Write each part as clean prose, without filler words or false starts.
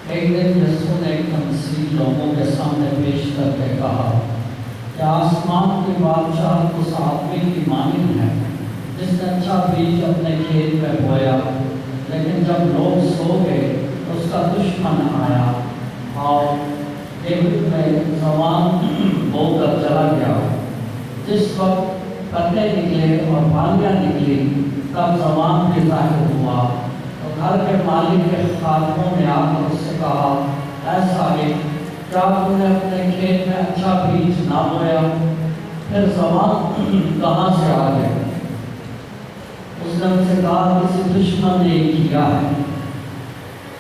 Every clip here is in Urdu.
ایک دن یسوع نے ایک تمثیل لوگوں کے سامنے پیش کر کے کہا کہ آسمان کی بادشاہ اس آدمی کی مانند ہے جس نے اچھا بیج اپنے کھیت میں بویا، لیکن جب لوگ سو گئے تو اس کا دشمن آیا اور گیہوں میں زوان بو کر چلا گیا۔ جس وقت پتے نکلے اور پھلیاں نکلی تب زوان بھی ظاہر ہوا۔ تو گھر کے مالک کے خادموں نے آ کر اس سے کہا، اے صاحب، کیا تم نے اپنے کھیت میں اچھا بیج نہ بویا؟ پھر زوان کہاں سے آ گئے؟ اس نے ان سے کہا، کسی دشمن نے کیا ہے۔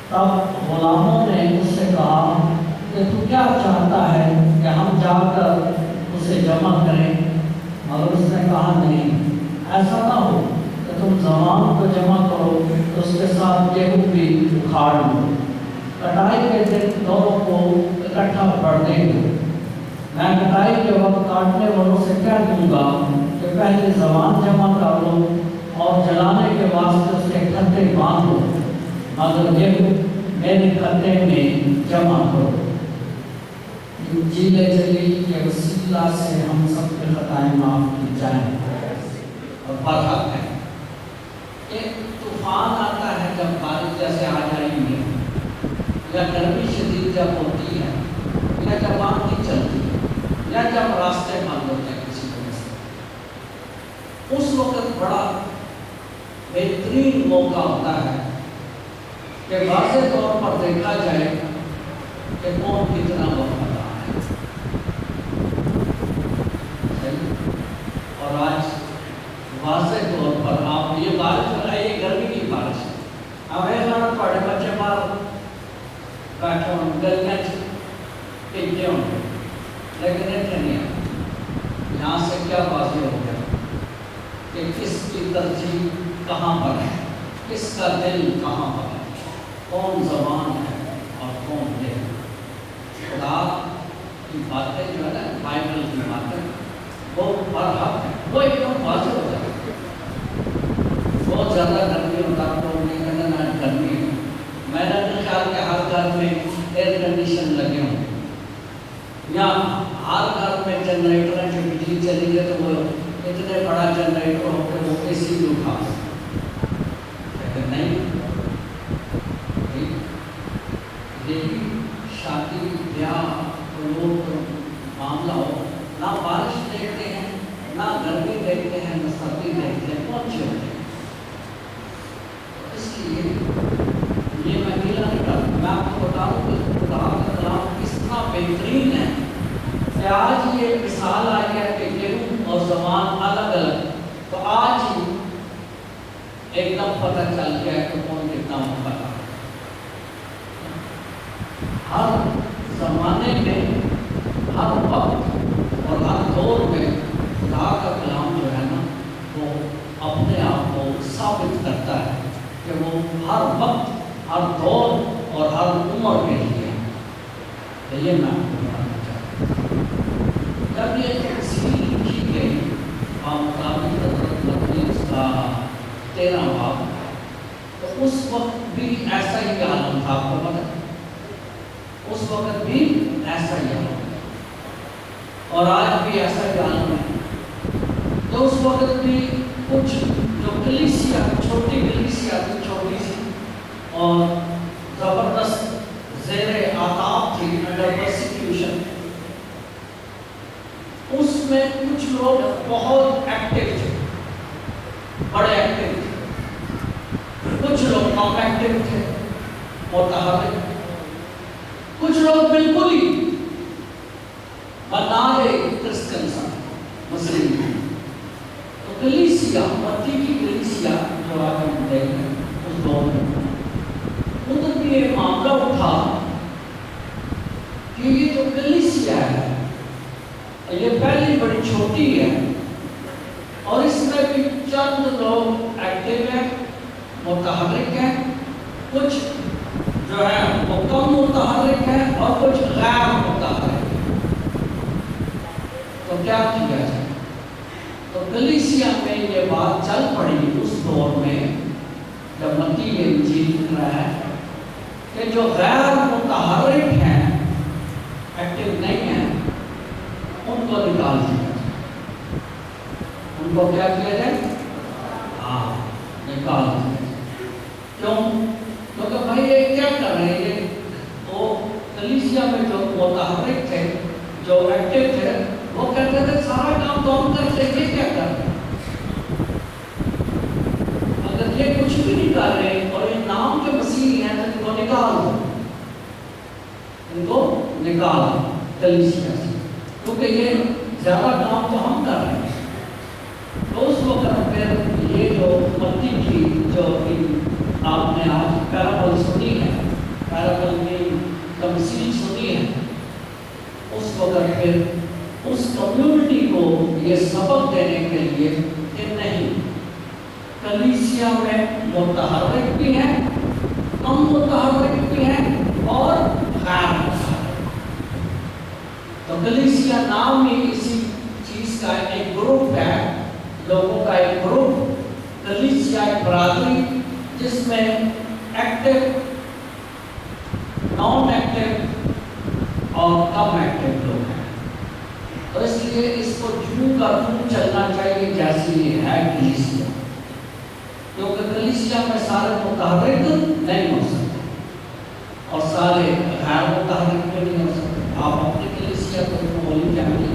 تب غلاموں نے اس سے کہا کہ تو کیا چاہتا ہے کہ ہم جا کر اسے جمع کریں؟ مگر اس نے کہا، نہیں، ایسا نہ ہو کہ تم زوان کو جمع کرو تو اس کے ساتھ گیہوں بھی اکھاڑ لو۔ کٹائی کے دن دونوں کو اکٹھا کر دیں گے۔ میں کٹائی کے وقت کاٹنے والوں سے کہہ دوں گا کہ پہلے زوان جمع کر لو اور جلانے کے واسطے اس کے کھتے باندھ لو، مگر گیہوں میرے کھتے میں جمع کرو۔ انجیل جلی کے وسیلہ سے ہم سب کے خطائیں معاف کی جائیں۔ اور برحق ہے کہ طوفان آتا ہے جب بارش جیسے آ جائیں گے، یا گرمی شدید جب ہوتی ہے، یا جب آندھی چلتی ہے، یا جب راستے بند ہوتے ہیں کسی وجہ سے، اس وقت بڑا بہترین موقع ہوتا ہے کہ واضح طور پر دیکھا جائے کہ کون کتنا وفادار ہے۔ اور آج واضح طور پر آپ یہ بارش ہو رہا ہے، یہ گرمی کی بارش ہے، ہمیں ہمارے پڑھے بچے باہر بیٹھے ہوں گلیاں پیتے ہوں، لیکن اتنے نہیں ہے۔ یہاں سے کیا واضح ہو گیا کہ کس کی ترجیح کہاں پر ہے، کس کا دل کہاں پر ہے، کون زبان ہے اور کون دل۔ خدا کی باتیں جو ہے نا، بائبل کی باتیں وہ برحق ہے، وہ ایک دم واضح ہو جاتا ہے۔ بہت زیادہ گرمی ہوتا ہے تو نہیں کہنا نہ گرمی ہے، میرا نہیں خیال کہ ہر گھر میں ایئر کنڈیشن لگے ہوں، یا ہر گھر میں جنریٹر ہے، جو بجلی چلی گئی تو وہ اتنے بڑا جنریٹر ہو کہ وہ اے سی بھی اٹھا سکتے، لیکن نہیں۔ شادی بیاہ لوگ معاملہ ہو، نہ بارش دیکھتے ہیں، نہ گرمی دیکھتے ہیں، نہ سردی دیکھتے ہیں، پہنچے ہوتے ہیں۔ اس لیے یہ میں گیلا نہیں کرتا، میں آپ کو بتاؤں کہ خدا کا کلام کتنا بہترین ہے کہ آج یہ مثال آ گیا کہ گیہوں اور زبان الگ الگ، تو آج ہی ایک دم پتہ چل گیا کہ کون کتنا وفادار ہے۔ ہر زمانے میں، ہر وقت اور ہر دور میں خدا کا کلام جو ہے نا، وہ اپنے آپ کو ثابت کرتا ہے کہ وہ ہر وقت، ہر دور اور ہر عمر کے لیے ہے۔ یہ میں آپ کو بتانا چاہتا ہوں۔ جب یہ تفصیل لکھی گئی مقامی حضرت متی اس کا 13 باب، تو اس وقت بھی ایسا ہی عالم تھا، آپ کو پتہ ہے، اس وقت بھی ایسا ہی عالم ہے اور آج بھی ایسا ہی عالم ہے۔ تو اس وقت بھی کچھ جو کلیسیا، چھوٹی کلیسیا تھی، چھوٹی سی اور زبردست زیر عذاب تھی، انڈر پرسیکیوشن، اس میں کچھ لوگ بہت ایکٹیو تھے، بڑے ایکٹیو تھے، کچھ لوگ کم ایکٹیو تھے، متحرک، کچھ لوگ بالکل ہی بنارے کرسچن سن، مسلم۔ تو کلیسیا، متی کی کلیسیا جو آج ہم دیکھ رہے ہیں، اس دور میں ادھر بھی یہ معاملہ اٹھا کہ یہ جو کلیسیا ہے یہ پہلی بڑی چھوٹی ہے اور اس میں بھی چند لوگ ایکٹیو ہیں، متحرک ہیں، کچھ جو ہے وہ کم متحرک ہے اور کچھ غیر متحرک ہے۔ تو کیا کیا جائے؟ تو کلیسیا میں یہ بات چل پڑی اس دور میں جب متی یہ انجیل لکھ رہا ہے کہ جو غیر متحرک ہیں، ایکٹیو نہیں ہیں، ان کو نکال دیا جائے۔ ان کو کیا کیا جائے؟ نکال دیا جائے۔ کیوں؟ کیونکہ بھائی یہ کیا کر رہے ہیں؟ وہ کلیسیا میں جو متحرک تھے، جو ایکٹیو تھے، وہ کہتے تھے سارا کام تو ہم کرتے، یہ کیا کر رہے ہیں؟ اگر یہ کچھ بھی نہیں کر رہے اور یہ نام کے مسیحی ہیں تو ان کو نکال دو، ان کو نکال دو کلیسیا سے، کیونکہ یہ زیادہ کام تو ہم کر رہے ہیں۔ تو اس وقت پھر یہ جو متی کی جو آپ نے آج پیرابل سنی ہے، پیرابل میں تمثیل سنی ہے، اس وقت پھر اس کمیونٹی کو یہ سبق دینے کے لیے کہ نہیں، کلیسیا میں متحرک بھی ہیں، کم متحرک بھی ہیں اور غیر متحرک۔ تو کلیسیا نام ہی اسی چیز کا ایک گروپ ہے، لوگوں کا ایک گروپ، کلیسیا ایک برادری جس میں ایکٹیو، نان ایکٹیو اور کم ایکٹیو لوگ ہیں۔ تو اس لیے اس کو جوں کا توں چلنا چاہیے جیسی یہ ہے کلیسیا، کیونکہ کلیسیا میں سارے متحرک نہیں ہو سکتے اور سارے غیر متحرک بھی نہیں ہو سکتے۔ آپ اپنی کلیسیا کو ہولی فیملی،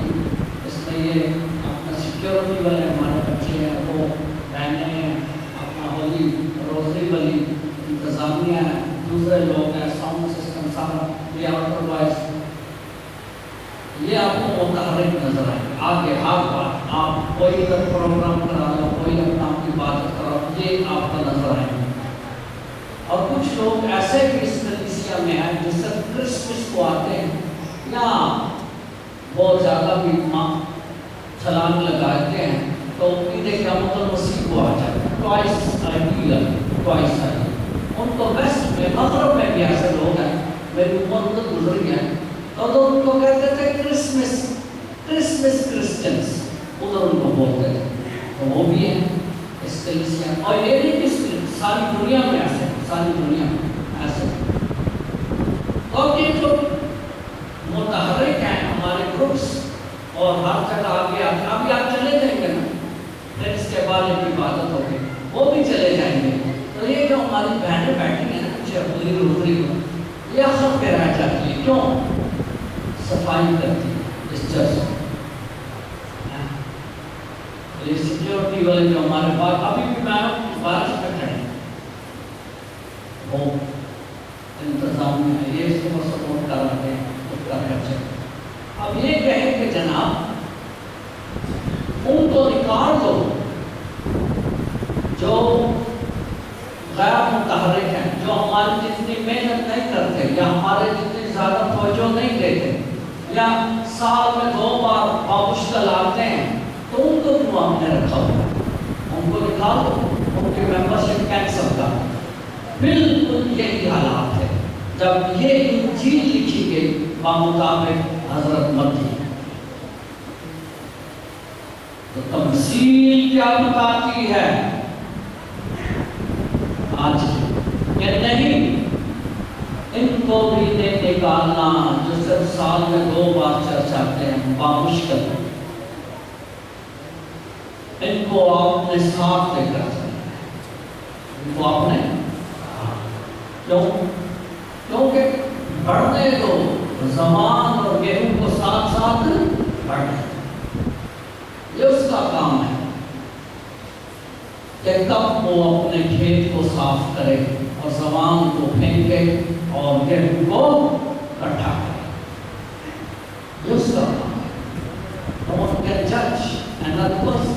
اس میں یہ اپنا سیکیورٹی والے ہمارے بچے ہیں، وہ بہنیں ہیں، اپنا ہولی روزری والی انتظامیہ ہے، دوسرے لوگ ہیں، ساؤنڈ سسٹم سارا، یہ آؤٹر وائز، یہ آپ کو متحرک نظر آئے گا۔ آگے ہر بات آپ کوئی ادھر پروگرام کرا لو، کوئی اپنا کی بات کرا، یہ آپ کا نظر آئے گا۔ اور کچھ لوگ ایسے بھی اس کلیسیا میں ہیں جو صرف کرسمس کو آتے ہیں یا بہت زیادہ بھی چھلانگ لگاتے ہیں، تو عید قیامت المسیح کو آ جاتے ہیں، ٹوائس آئیڈیل، ٹوائس آئیڈیل۔ ان کو ویسٹ میں، مغرب میں بھی ایسے لوگ ہیں، میری عمر تو گزر گیا، تو ان کو کہتے تھے کرسمس کرسچنس، ادھر ان کو بولتے تھے، تو وہ بھی ہیں اس کلیسیا۔ اور یہ نہیں کہ ساری دنیا میں ایسے، ساری دنیا میں ایسے، اور یہ جو متحرک ہیں ہمارے گروپس اور ہر جگہ آگے آتے، ابھی آپ چلے جائیں گے نا، پھر اس کے بعد ایک عبادت ہوگی، وہ بھی چلے جائیں گے، تو یہ جو ہماری بہنیں بیٹھی ہیں نا کچھ اپنی روزری کو، یہ اخذ پہ رہ جاتی ہے، کیوں؟ صفائی کرتی ہے اس چرچ میں، یہ سیکیورٹی والے جو ہمارے پاس ابھی بھی میں بارش میں کھڑے وہ انتظام میں ہے، یہ اس کو سپورٹ کر رہے ہیں، اس کا خرچہ۔ اب یہ کہیں کہ جناب ان کو نکال دو جو غیر متحرک ہیں، جو ہماری جتنی محنت نہیں کرتے یا ہمارے جتنی زیادہ توجہ نہیں دیتے یا سال میں 2 بار بامشکل آتے ہیں، تو ان کو کیوں آپ نے رکھا ہوا؟ ان کو نکال دو، ان کی ممبرشپ کینسل کر دو۔ بالکل یہی حالات ہے جب یہ انجیل لکھی گئی بمطابق حضرت متی، تو تمثیل کیا بتاتی ہے آج کہ نہیں، ان کو بھی نکالنا جو صرف سال میں 2 بار چرچ آتے ہیں بامشکل، ان کو آپ نے ساتھ لے کر چلنا ہے، ان کو آپ نے کیونکہ بڑھنے دو، زمان اور گیہوں کو ساتھ ساتھ بڑھنے، یہ اس کا کام ہے کہ کب وہ اپنے کھیت کو صاف کرے اور زمان کو پھینکے اور گیہوں کو اکٹھا کرے، یہ اس کا کام ہے۔ No one can judge another person۔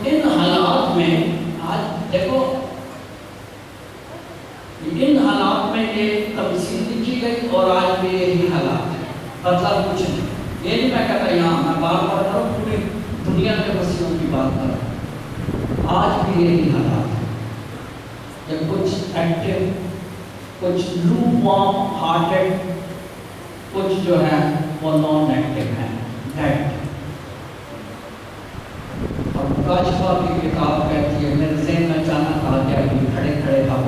ان حالات میں آج دیکھو، ان حالات میں یہ تمثیل لکھی گئی اور آج بھی یہی حالات ہے، مطلب کچھ نہیں، یہ نہیں میں کہتا یہاں میں بار بار کروں، پوری دنیا کے مسیحوں کی بات کر رہا ہوں، آج بھی یہی حالات ہے کہ کچھ ایکٹیو، کچھ لوپ وارم ہارٹڈ، کچھ جو ہے وہ نان ایکٹیو ہیں، ڈیڈ۔ اور کاشفہ کی کتاب کہتی ہے، میرے ذہن میں اچانک آ گیا کہ کھڑے کھڑے ہم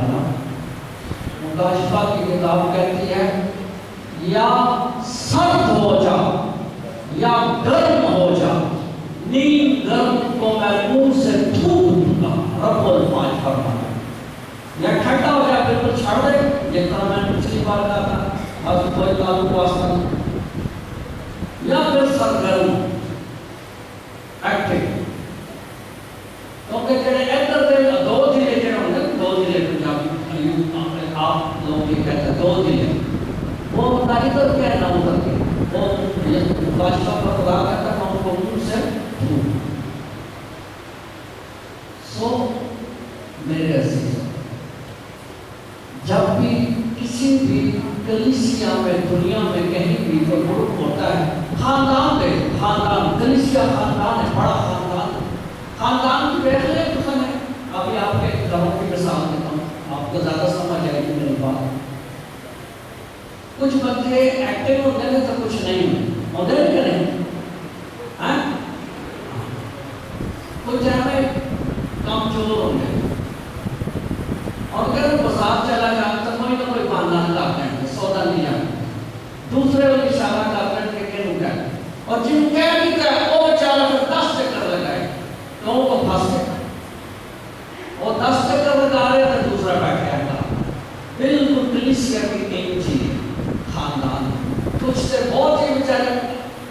مکاشفہ کی کتاب کہتی ہے یا سرد ہو جا یا گرم ہو جا، نیند گرم کو میں منہ سے تھوک دوں گا، رب الفاظ فرماتا ہے۔ یا ٹھنڈا ہو جائے بالکل چھڑ دے، جس طرح میں نے پچھلی بار کہا تھا، اب کوئی تعلق واسطہ نہیں، یا پھر سرگرم ایکٹیو، کیونکہ جڑے ادھر دے دو ضلع جڑے ہوندے، دو ضلع پنجابی آپ لوگ یہ کہتے ہیں دو ضلع، وہ نہ ادھر کے نہ ادھر کے، وہ بادشاہ پر خدا کہتا ہے ان کو منہ سے تھوک۔ سو میرے عزیز، جب بھی کسی بھی کلیسیا میں دنیا میں کہیں بھی کوئی گروپ ہوتا ہے، خاندان دے خاندان، کلیسیا خاندان ہے، بڑا خاندان، خاندان کی بیٹھ لے تو سمجھ، ابھی آپ کے گھروں کی مثال دیتا ہوں، آپ کو زیادہ سمجھ آئے گی میری بات۔ کچھ بچے ایکٹیو ہوتے ہیں تو کچھ نہیں ہوتے ہیں کہ نہیں، کچھ ہمیں کمزور ہوتے ہیں، اور اگر بازار چلا جاتا تو کوئی نہ کوئی بہانا لگاتے ہیں، سودا نہیں جاتا، دوسرے کو اشارہ کرتے ہیں کہ کہوں گا، اور جن کہہ بھی کہا وہ بیچارہ پھر 10 چکر لگائے لوگوں کو پھنس گئے، اور 10 چکر لگا رہے تو دوسرا بیٹھے آتا، بالکل کلیسیا کی ایک چیز خاندان، کچھ سے بہت ہی بیچارے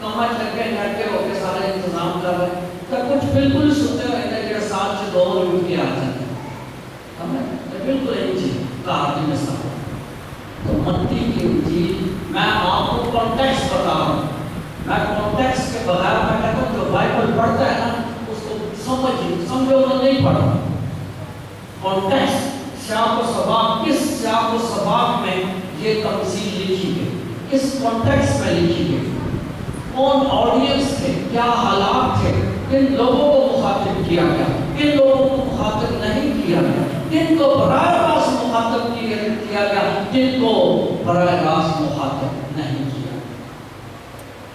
کمر لگے نٹے ہو کے سارے انتظام کر رہے ہیں، تو کچھ بالکل سوتے ہوئے ہیں کہ ساتھ سے 2 روپے کے آ جاتے ہیں، بالکل ایک چیز کار کی مثال۔ تو متی کی انجیل میں آپ کو کانٹیکسٹ بتا رہا ہوں، میں کانٹیکسٹ کے بغیر میں کہتا ہوں جو بائبل پڑھتا ہے نا اس کو سمجھو نہ نہیں پڑھا، کانٹیکسٹ سیاق و سباق، کس سیاق و سباق میں یہ تمثیل لکھی گئی، کس کانٹیکسٹ میں لکھی گئی، کون آڈینس تھے، کیا حالات تھے، کن لوگوں کو مخاطب کیا گیا، کن لوگوں کو مخاطب نہیں کیا گیا، جن کو براہ راست مخاطب کیا گیا، جن کو براہ راست مخاطب نہیں کیا۔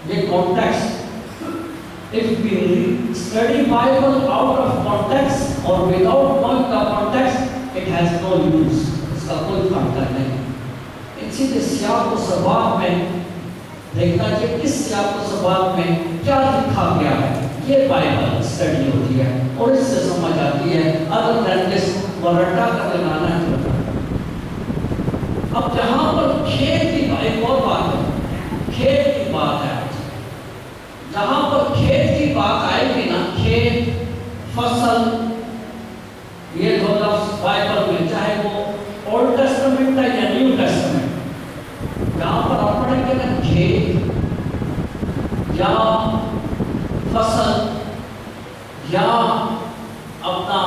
یہ context, if we study Bible out of context or without knowing the context, it has no use، اس کا کوئی فائدہ نہیں۔ اسی کے سیاق و سباق میں دیکھنا کہ کس سیاق و سباق میں کیا لکھا گیا ہے، یہ بائبل اسٹڈی ہوتی ہے اور اس سے سمجھ آتی ہے، ادر دین دس ورٹا کر لگانا ہے۔ اب جہاں پر کھیت کی ایک اور بات ہے، کھیت کی بات ہے، جہاں پر کھیت کی بات آئے گی نا، کھیت، فصل، یہ دو لفظ بائبل میں چاہے وہ اولڈ ٹیسٹمنٹ ہے یا نیو ٹیسٹمنٹ، جہاں پر آپ پڑھیں گے نا کھیت یا فصل یا اپنا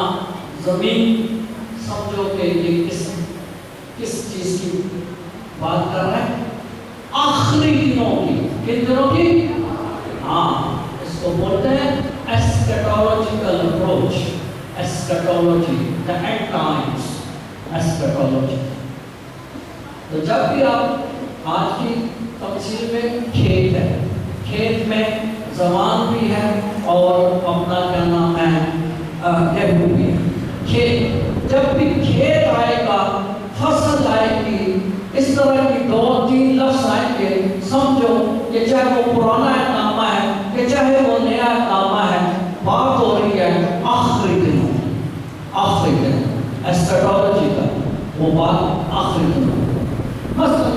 زمین، سمجھو کہ یہ کس چیز کی بات کر رہے ہیں، آخری دنوں کی، کن دنوں کی؟ ہاں، اس کو بولتے ہیں ایسکیٹولوجیکل اپروچ، ایسکیٹولوجی، the end times، ایسکیٹولوجی۔ تو جب بھی آپ آج کی تفسیر میں کھیت ہے، کھیت میں زمان بھی ہے اور اپنا کیا نام ہے گیہوں بھی ہے، کھیت، جب بھی کھیت آئے گا، فصل آئے گی، اس طرح کی 2-3 لفظ آئیں گے، سمجھو کہ چاہے وہ پرانا نامہ ہے کہ چاہے وہ نیا نامہ ہے، بات ہو رہی ہے آخری دنوں، آخری دنوں، ایسکیٹولوجی کا وہ بات آخری دنوں۔ مثلا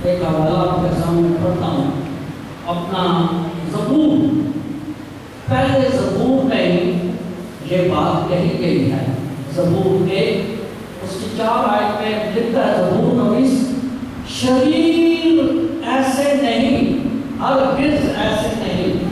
ایک حوالہ آپ کے سامنے پڑھتا ہوں، اپنا زبور، پہلے زبور میں ہی یہ بات کہی گئی ہے، زبور 1 اس کی 4 آیت میں لکھتا ہے، زبور نویس شریر ایسے نہیں، ہرگز ایسے نہیں،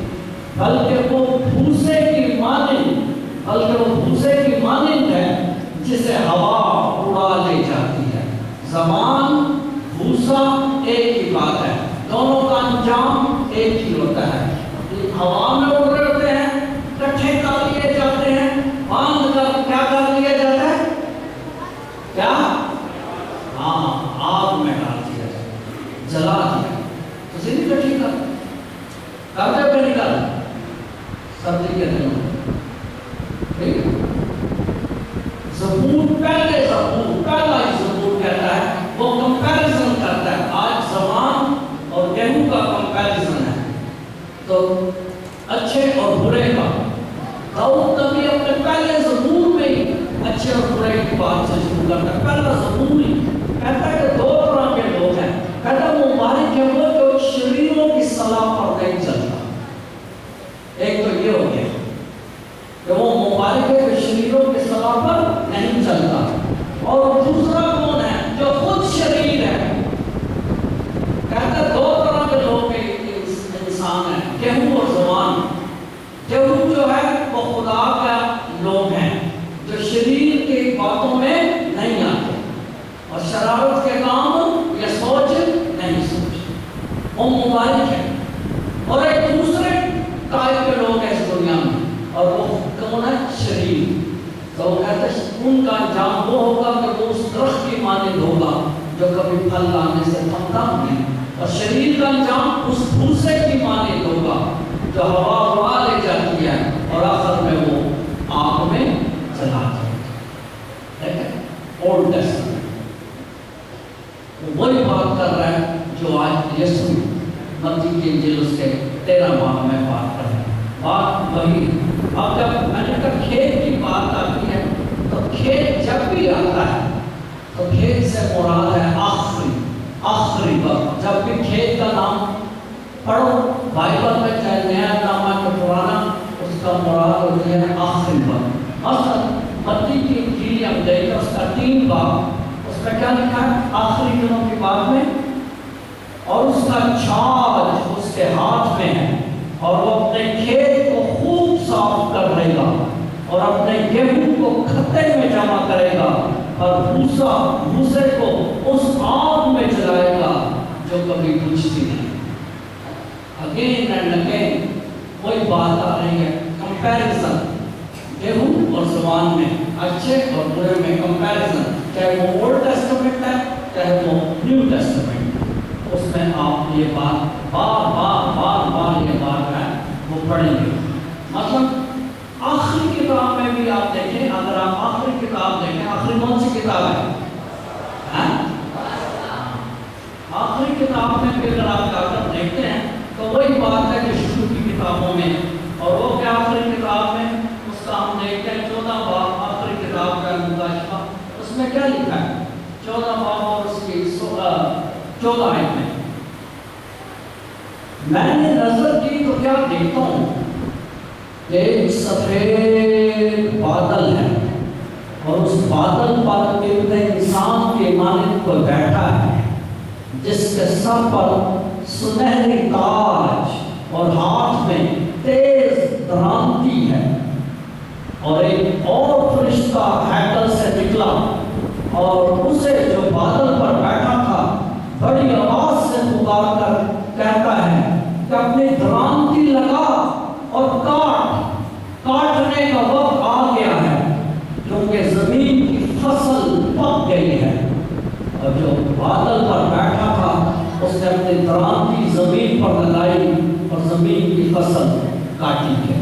بلکہ وہ بھوسے کی مانند، بلکہ وہ بھوسے کی مانند ہے جسے ہوا اڑا لے جاتی ہے۔ زمان، بھوسا ایک ہی بات ہے، دونوں کا انجام ایک ہی ہوتا ہے، ہوا میں اڑ رہے ہوتے ہیں، کٹھے کر لیے جاتے ہیں، باندھ کر کیا کر لیا جاتا ہے، کیا؟ ہاں، آگ میں ڈال دیا جاتا ہے، جلا دیا، تو زندگی کٹھی کرتے پہ نہیں کرتے، سردی کے دنوں ٹھیک ہے۔ زبور، پہلے زبور، پہلا ہی زبور کہتا ہے تو اچھے اور برے کا داؤد نبی اپنے پہلے زبور میں ہی اچھے اور برے کی بات سے شروع کرتا ہے. پہلا زبور ہی کہتا ہے کہ دو طرح کے لوگ ہیں. کہتا ہے مبارک ہے وہ جو شریروں کی صلاح پر نہیں چلتا. ایک تو یہ ہو گیا کہ وہ مبارک ہے جو شریروں کی صلاح پر نہیں چلتا. اور دوسرا کون ہے؟ جو خود شریر ہے. کہتا ہے دو طرح کے لوگ انسان ہیں، گیہوں اور زبان. گیہوں جو ہے وہ خدا کا لوگ ہیں جو شریر کی باتوں میں نہیں آتے اور شرارت کے کام یا سوچ نہیں سوچتے، وہ مبارک ہے. اور ایک دوسرے ٹائپ کے لوگ ہیں اس دنیا میں، اور وہ کون ہے؟ شریر. تو وہ کہتے ہیں ان کا انجام وہ ہوگا کہ وہ اس درخت کی مانند ہوگا جو کبھی پھل لانے سے تھمتا نہیں، اور شریر کا انجام اس بھوسے کی مانند ہوگا جو ہوا اڑا لے جاتی ہے اور آخر میں وہ آگ میں چلا جاتا ہے. اولڈ ٹیسٹمنٹ وہی بات کر رہا ہے جو آج یسوع متی کی انجیل اس کے 13 باب میں بات کر رہے ہیں. بات وہی. اب جب میں نے کہا کھیت کی بات آتی ہے تو کھیت جب بھی آتا ہے تو کھیت سے مراد ہے آخری وقت. جب بھی کھیت کا نام پڑھو بائبل میں، چاہے نیا نامہ یا پرانا، اس کا مراد ہوتی ہے آخری وقت. مثلا متی کی انجیل ہم دیکھیں اس کا 3 باب، اس میں کیا لکھا ہے؟ آخری دنوں کی بات میں. اور اس کا چھاج اس کے ہاتھ میں ہے اور وہ اپنے کھیت کو خوب صاف کر لے گا اور اپنے گیہوں کو کھتے میں جمع کرے گا اور بھوسے کو اس آگ میں جلائے گا جو کبھی بجھتی نہیں. اگین اینڈ اگین وہی بات آ رہی ہے. کمپیریزن گیہوں اور زبان میں، اچھے اور برے میں کمپیریزن، چاہے وہ اولڈ ٹیسٹمنٹ ہے چاہے وہ نیو ٹیسٹمنٹ. اس میں آپ یہ بات بار بار یہ بات ہے وہ پڑھیں گے. مطلب آخری کتاب میں بھی آپ دیکھیں، اگر آپ آخری کتاب دیکھیں، آخری کون سی کتاب ہے؟ آخری کتاب میں بھی اگر آپ جا کر دیکھتے ہیں تو وہی بات ہے کہ شروع کی کتابوں میں. اور وہ کیا آخری کتاب میں اس کا ہم دیکھتے ہیں 14 باب آخری کتاب کا مکاشفہ. اس میں کیا لکھا ہے؟ 14 باب اور اس کی 14 آیت میں نے نظر کی تو کیا دیکھتا ہوں؟ ایک سفید بادل ہے اور اس بادل پر ایک انسان کے مانند پر بیٹھا ہے جس کے سر پر سنہری تاج اور ہاتھ میں تیز درانتی ہے. اور ایک اور فرشتہ ہیکل سے نکلا اور اسے جو بادل پر بیٹھا تھا بڑی آواز سے پکار کر کہتا ہے کہ اپنی درانتی لگا اور کاٹنے کا وقت آ گیا ہے کیونکہ زمین کی فصل پک گئی ہے. اور جو بادل پر بیٹھا تھا اس نے اپنی درانتی زمین پر لگائی اور زمین کی فصل کاٹی ہے.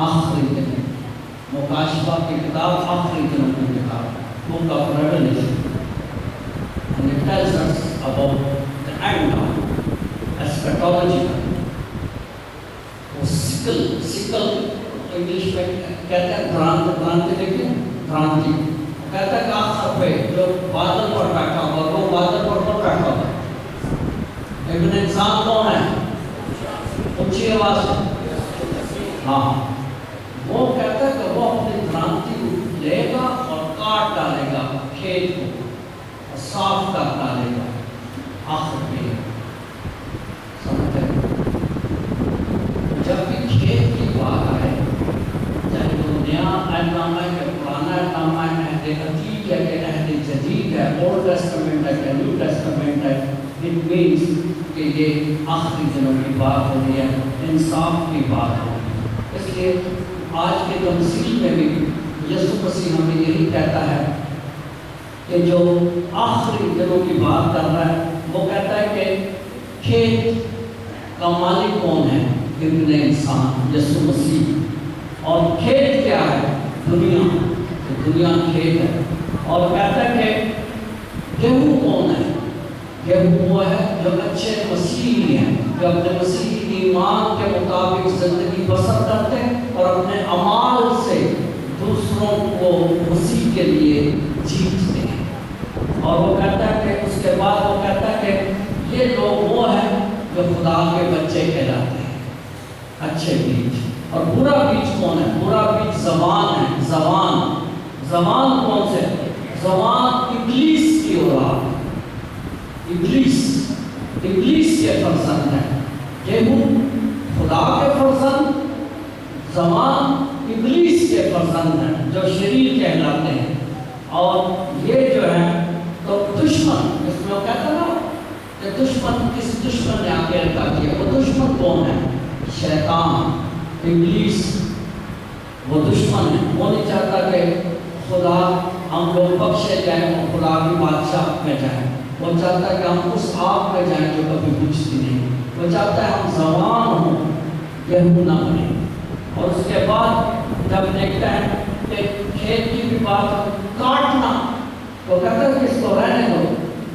آخری دن مکاشفہ کی کتاب آخری دنوں کی کتاب، book of revelation. And it tells us about the end of eschatology. وہ سکل انگلش میں کہتے ہیں درانتی. دیکھیں درانتی کہتا ہے کہ آخر پہ جو بادل پر بیٹھا ہوگا وہ بادل پر کون بیٹھا ہوگا؟ لیکن انسان کون ہے؟ اونچی آواز سے ہاں. وہ کہتا ہے کہ وہ اپنی درانتی لے گا اور کاٹ ڈالے گا کھیت کو، صاف کر ڈالے گا. آخر میں سمجھتے جب بھی کھیت کی بات آئے، چاہے وہ نیا نامہ ہے کہ پرانا نامہ ہے، عہد عتیق ہے کہ عہد جدید ہے، اولڈ ٹیسٹمنٹ ہے کہ نیو ٹیسٹمنٹ ہے، اٹ مینس کہ یہ آخری دنوں کی بات ہو رہی ہے، انصاف کی بات ہو رہی ہے. اس لیے آج کے تمثیل میں بھی یسوع مسیح ہمیں یہی کہتا ہے کہ جو آخری دنوں کی بات کر رہا ہے وہ کہتا ہے کہ کھیت کا مالک کون ہے؟ ابن انسان یسوع مسیح. اور کھیت کیا ہے؟ دنیا کھیت ہے. اور کہتا ہے کہ گیہوں کون ہے؟ یہ وہ ہے جو اچھے مسیحی ہیں، جو اپنے مسیحی ایمان کے مطابق زندگی بسر کرتے ہیں اور اپنے اعمال سے دوسروں کو مسیح کے لیے جیتتے ہیں۔ اور وہ کہتا ہے کہ اس کے بعد وہ کہتا ہے کہ یہ لوگ وہ ہیں جو خدا کے بچے کہلاتے ہیں، اچھے بیج۔ اور برا بیج کون ہے؟ برا بیج زبان ہے۔ زبان کون سے؟ زبان ابلیس کی اولاد، ابلیس کے فرزند ہے۔ گیہوں خدا کے فرزند، زبان ابلیس کے فرزند ہیں جو شریر کہلاتے ہیں۔ اور یہ جو ہے تو دشمن، اس میں وہ کہتا نا کہ دشمن، کس دشمن نے آ کے رکھا کیا، وہ دشمن کون ہے؟ شیطان، ابلیس، وہ دشمن ہے۔ وہ نہیں چاہتا کہ خدا ہم لوگ بخشے جائیں اور خدا کی بادشاہ میں جائیں، وہ چاہتا ہے کہ ہم اس آگ میں جائیں جو کبھی بجھتی نہیں، وہ چاہتا ہے ہم زوان ہوں، گیہوں نہ بنے۔ اور اس کے بعد جب دیکھتا ہے کہ کھیت کی بھی بات کاٹنا، وہ کہتا ہے کہ اس کو رہنے دو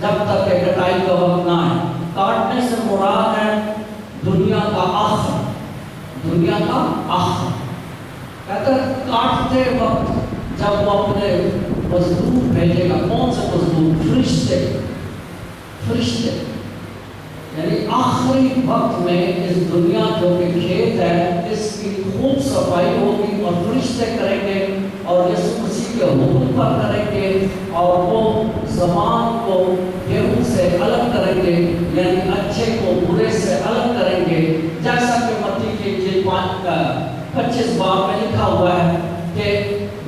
جب تک کہ کٹائی کا وقت نہ آئے۔ کاٹنے سے مراد ہے دنیا کا آخر، دنیا کا آخر۔ کہتا ہے کاٹتے وقت جب وہ اپنے مزدور بھیجے گا، کون سے مزدور؟ فرشتے، یعنی آخری وقت میں اس دنیا جو کہ کھیت ہے اس کی خوب صفائی ہوگی اور فرشتے کریں گے اور یسوع مسیح کے حکم پر کریں گے اور وہ زمان کو گیہوں سے الگ کریں گے، یعنی اچھے کو برے سے الگ کریں گے، جیسا کہ متی کے انجیل 25 باب میں لکھا ہوا ہے کہ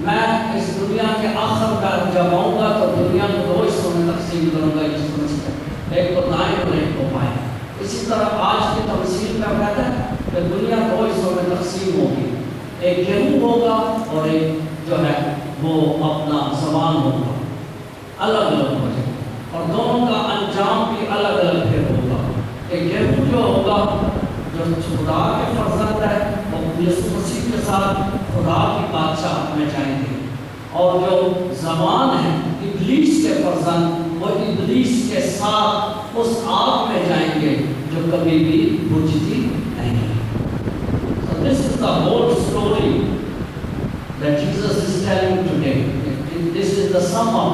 میں اس دنیا کے آخر کا جب آؤں گا تو دنیا کو دو حصوں میں تقسیم کروں گا، ایک کو دائیں اور ایک کو بائیں۔ اسی طرح آج کی تمثیل میں کہتا ہے کہ دنیا دو حصوں میں تقسیم ہوگی، ایک گیہوں ہوگا اور ایک جو ہے وہ اپنا زبان ہوگا، الگ الگ ہو جائے اور دونوں کا انجام بھی الگ الگ پھر ہوگا۔ ایک گیہوں جو ہوگا جو خدا کے فرزند ہے وہ یسوع مسیح کے ساتھ خدا کی بادشاہت میں جائیں گے، اور جو زبان ہے ابلیس کے فرزند وہ ابلیس کے ساتھ اس آگ میں جائیں گے جو کبھی بھی بجھتی نہیں۔ So this is the whole story that Jesus is telling today. This is the sum up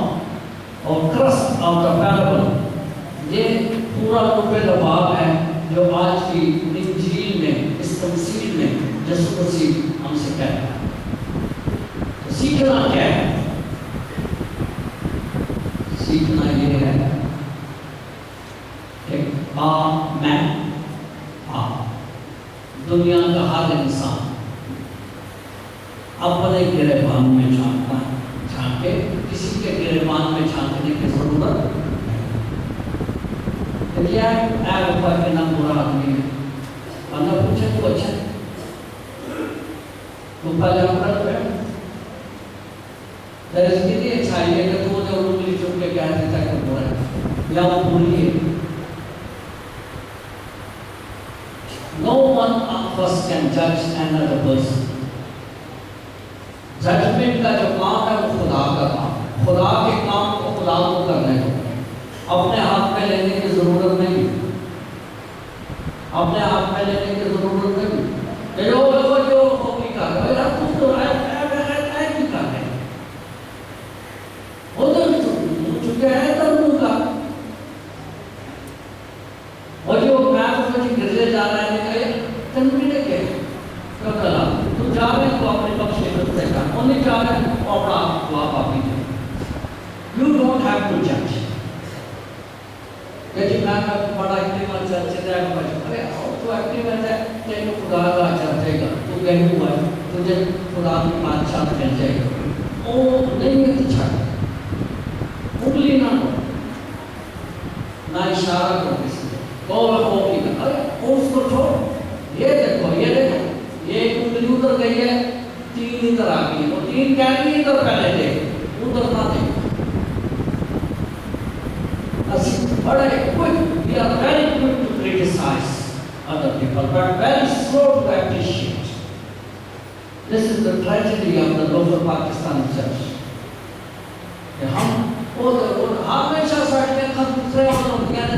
or crust of the parable. یہ پورا روپے لباب ہے جو آج کی انجیل میں، اس تمثیل میں یسوع مسیح ہم سے کہتا ہے۔ تو سیکھنا کیا ہے؟ سیکھنا یہ ہے کہ میں دنیا کا ہر انسان اپنے گریبان میں جھانکے، کسی کے گریبان میں جھانکنے کی ضرورت نہیں۔ کیا ہے اے اوپر کے نام برا آدمی ہے، بندہ پوچھے تو اچھا تو پہلے اپنا بیٹھ درس کے لیے چاہیے کہ تو جو انگلی چپ کے کہہ دیتا ہے کہ برا ہے یا وہ بری ہے۔ No one of us can judge another person. Judgement کا جو کام ہے وہ خدا کا کام، خدا کے کام کو خدا کو کرنے دو، اپنے ہاتھ میں لینے کی ضرورت نہیں، اپنے ہاتھ میں لینے کی ضرورت نہیں۔ جو خوبی کا ہے بھائی آپ تو ایسا بھی کر رہے ہیں، ادھر چکے ہیں ترنو کا، اور جو میں گرجے جا رہا ہے تنوی نے کہا تو کلا تو جا رہے تو اپنے بخش کے خود سے کہا انہیں جا رہے تو اپنا دعا پاپی دے۔ You don't have to judge. کہ جی میں بڑا ایکٹیو چرچے دے گا بچ ارے تو ایکٹیو ہے تیرے خدا کا چرچے گا تو گئی ہوا ہے تجھے خدا کی بادشاہ مل جائے گا۔ وہ نہیں ہے تو چھڑ انگلی نہ اشارہ کر کسی کو کی کا ارے اس کو چھوڑ، یہ دیکھو یہ ایک انگلی ادھر گئی ہے، تین ادھر آ گئی ہے، وہ تین کہہ رہی ہے ادھر پہلے دیکھ ادھر نہ دیکھ۔ بڑے quick, we are very quick to criticize other people, but very slow to appreciate. This is the tragedy of the local Pakistani church. کہ ہم ہمیشہ سڑکیں خط دوسرے اور دنیا نے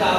4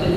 3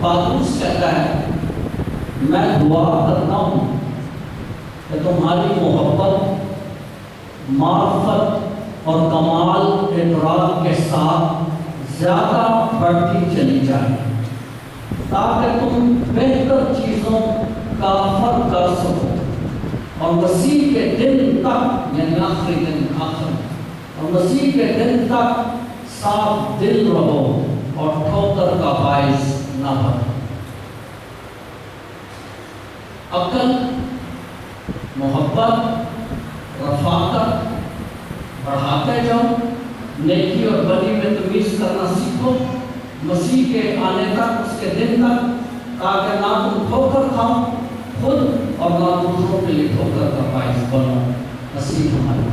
پادوس کہتا ہے میں دعا کرتا ہوں کہ تمہاری محبت معرفت اور کمال ادراک کے ساتھ زیادہ بڑھتی چلی جائے تاکہ تم بہتر چیزوں کا فرق کر سکو اور مسیح کے دن تک یعنی آخری دن اور مسیح کے دن تک صاف دل رہو اور ٹھوکر کا باعث نہ بنو۔ عقل، محبت، رفاقت بڑھاتے جاؤ، نیکی اور بدی میں تمیز کرنا سیکھو مسیح کے آنے تک، اس کے دن تک، تاکہ نہ تم ٹھوکر کھاؤ خود اور نہ دوسروں کے لیے ٹھوکر کا باعث بنو۔ مسیح ہمارے